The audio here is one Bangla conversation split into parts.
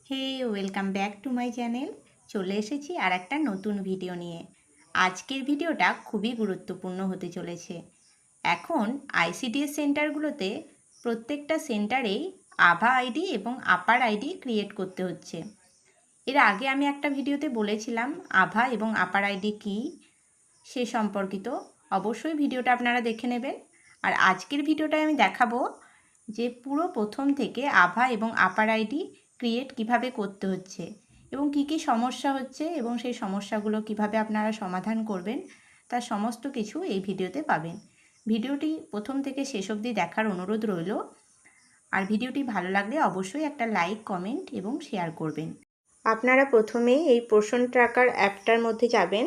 Hey welcome back to my channel. চলে এসেছি আর একটা নতুন ভিডিও নিয়ে। আজকের ভিডিওটা খুবই গুরুত্বপূর্ণ হতে চলেছে। এখন আইসিডিএস সেন্টারগুলোতে প্রত্যেকটা সেন্টারেই আভা আইডি এবং আপার আইডি ক্রিয়েট করতে হচ্ছে। এর আগে আমি একটা ভিডিওতে বলেছিলাম আভা এবং আপার আইডি কী সে সম্পর্কিত। অবশ্যই ভিডিওটা আপনারা দেখে নেবেন। আর আজকের ভিডিওটায় আমি দেখাবো যে পুরো প্রথম থেকে আভা এবং আপার আইডি ক্রিয়েট কিভাবে করতে হচ্ছে এবং কি কি সমস্যা হচ্ছে এবং সেই সমস্যাগুলো কিভাবে আপনারা সমাধান করবেন তার সমস্ত কিছু এই ভিডিওতে পাবেন। ভিডিওটি প্রথম থেকে শেষ অবধি দেখার অনুরোধ রইল। আর ভিডিওটি ভালো লাগলে অবশ্যই একটা লাইক, কমেন্ট এবং শেয়ার করবেন। আপনারা প্রথমেই এই পোষণ ট্র্যাকার অ্যাপটার মধ্যে যাবেন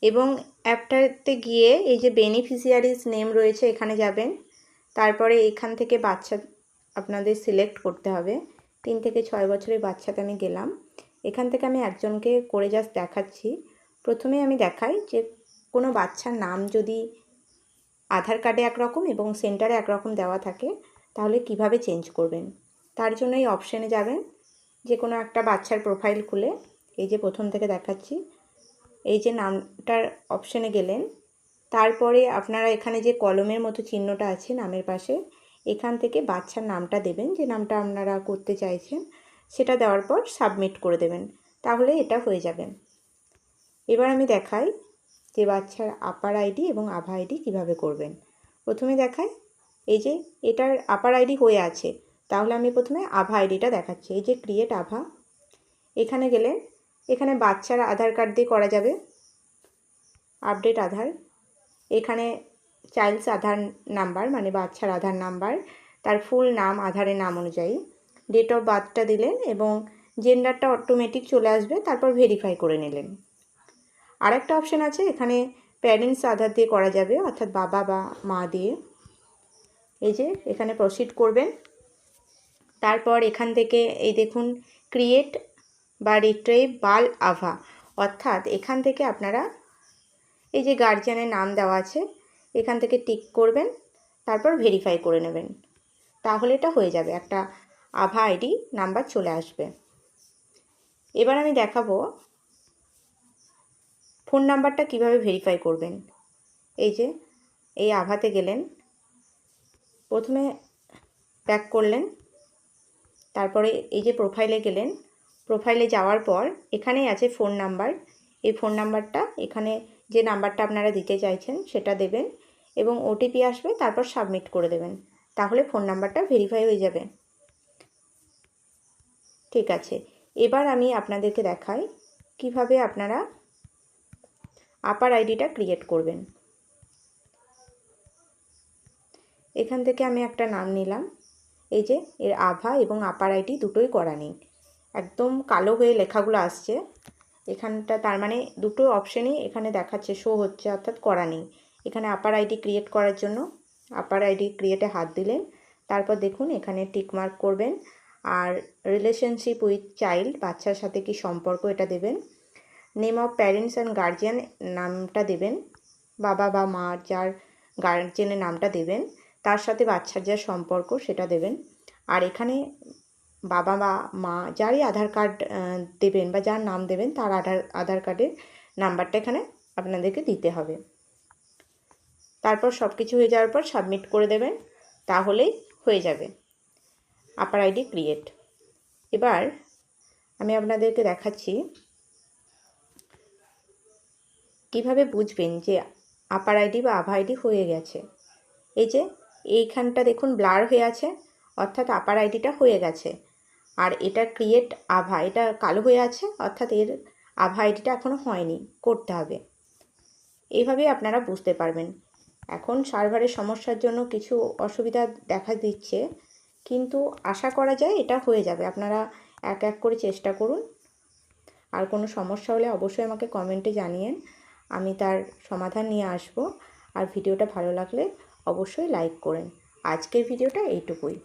এবং অ্যাপটাতে গিয়ে এই যে বেনিফিশিয়ারিজ নেম রয়েছে এখানে যাবেন। তারপরে এখান থেকে বাচ্চা আপনাদের সিলেক্ট করতে হবে। 3 থেকে 6 বছরের বাচ্চাতে আমি গেলাম। এখান থেকে আমি একজনকে করে জাস্ট দেখাচ্ছি। প্রথমে আমি দেখাই যে কোনো বাচ্চার নাম যদি আধার কার্ডে একরকম এবং সেন্টারে একরকম দেওয়া থাকে তাহলে কিভাবে চেঞ্জ করবেন। তার জন্য এই অপশানে যাবেন, যে কোনো একটা বাচ্চার প্রোফাইল খুলে এই যে প্রথম থেকে দেখাচ্ছি, এই যে নামটার অপশানে গেলেন। তারপরে আপনারা এখানে যে কলমের মতো চিহ্নটা আছে নামের পাশে, এখান থেকে বাচ্চার নামটা দেবেন, যে নামটা আপনারা করতে চাইছেন সেটা দেওয়ার পর সাবমিট করে দেবেন। তাহলে এটা হয়ে যাবে। এবার আমি দেখাই যে বাচ্চার আপার আইডি এবং আভা আইডি কীভাবে করবেন। প্রথমে দেখাই এই যে এটার আপার আইডি হয়ে আছে, তাহলে আমি প্রথমে আভা আইডিটা দেখাচ্ছি। এই যে ক্রিয়েট আভা, এখানে গেলে এখানে বাচ্চার আধার কার্ড দিয়ে করা যাবে, আপডেট আধার। এখানে চাইল্ডস আধার নাম্বার মানে বাচ্চার আধার নাম্বার, তার ফুল নাম আধারের নাম অনুযায়ী, ডেট অফ বার্থটা দিলেন এবং জেন্ডারটা অটোমেটিক চলে আসবে, তারপর ভেরিফাই করে নিলেন। আরেকটা অপশান আছে এখানে প্যারেন্টস আধার দিয়ে করা যাবে, অর্থাৎ বাবা বা মা দিয়ে। এই যে এখানে প্রসিড করবেন। তারপর এখান থেকে এই দেখুন ক্রিয়েট বা রিট্রাইভ বাল আভা, অর্থাৎ এখান থেকে আপনারা এই যে গার্জিয়ানের নাম দেওয়া আছে এখান থেকে টিক করবেন, তারপর ভেরিফাই করে নেবেন। তাহলে এটা হয়ে যাবে, একটা আভা আইডি নাম্বার চলে আসবে। এবার আমি দেখাবো ফোন নাম্বারটা কিভাবে ভেরিফাই করবেন। এই যে এই আভাতে গেলেন, প্রথমে ব্যাক করলেন, তারপরে এই যে প্রোফাইলে গেলেন, প্রোফাইলে যাওয়ার পর এখানেই আছে ফোন নাম্বার। এই ফোন নাম্বারটা এখানে যে নাম্বারটা আপনারা দিতে চাইছেন সেটা দেবেন এবং ওটিপি আসবে, তারপর সাবমিট করে দেবেন। তাহলে ফোন নাম্বারটা ভেরিফাই হয়ে যাবে। ঠিক আছে, এবার আমি আপনাদেরকে দেখাই কিভাবে আপনারা আপার আইডিটা ক্রিয়েট করবেন। এখান থেকে আমি একটা নাম নিলাম, এই যে এর আভা এবং আপার আইডি দুটোই করা নেই, একদম কালো হয়ে লেখাগুলো আসছে এখানটা, তার মানে দুটো অপশানই এখানে দেখাচ্ছে, শো হচ্ছে, অর্থাৎ করা নেই। এখানে আপার আইডি ক্রিয়েট করার জন্য আপার আইডি ক্রিয়েটে হাত দিলেন, তারপর দেখুন এখানে টিক মার্ক করবেন আর রিলেশনশিপ উইথ চাইল্ড, বাচ্চার সাথে কি সম্পর্ক এটা দেবেন। Name of parents and guardian নামটা দেবেন, বাবা বা মা যার গার্জিয়ানের নামটা দেবেন, তার সাথে বাচ্চার যা সম্পর্ক সেটা দেবেন। আর এখানে বাবা বা মা যারই আধার কার্ড দেবেন বা যার নাম দেবেন তার আধার কার্ডের নাম্বারটা এখানে আপনাদেরকে দিতে হবে। তারপর সব কিছু হয়ে যাওয়ার পর সাবমিট করে দেবেন, তাহলেই হয়ে যাবে আপার আইডি ক্রিয়েট। এবার আমি আপনাদেরকে দেখাচ্ছি কিভাবে বুঝবেন যে আপার আইডি বা আভা আইডি হয়ে গেছে। এই যে এইখানটা দেখুন ব্লার হয়ে আছে, অর্থাৎ আপার আইডিটা হয়ে গেছে। আর এটা ক্রিয়েট আভা, এটা কালো হয়ে আছে, অর্থাৎ এর আভা আইডিটা এখনও হয়নি, করতে হবে। এইভাবেই আপনারা বুঝতে পারবেন। এখন সার্ভারের সমস্যার জন্য কিছু অসুবিধা দেখা দিচ্ছে, কিন্তু আশা করা যায় এটা হয়ে যাবে। আপনারা এক এক করে চেষ্টা করুন। আর কোনো সমস্যা হলে অবশ্যই আমাকে কমেন্টে জানিয়েন, আমি তার সমাধান নিয়ে আসব। আর ভিডিওটা ভালো লাগলে অবশ্যই লাইক করেন। আজকের ভিডিওটা এইটুকুই।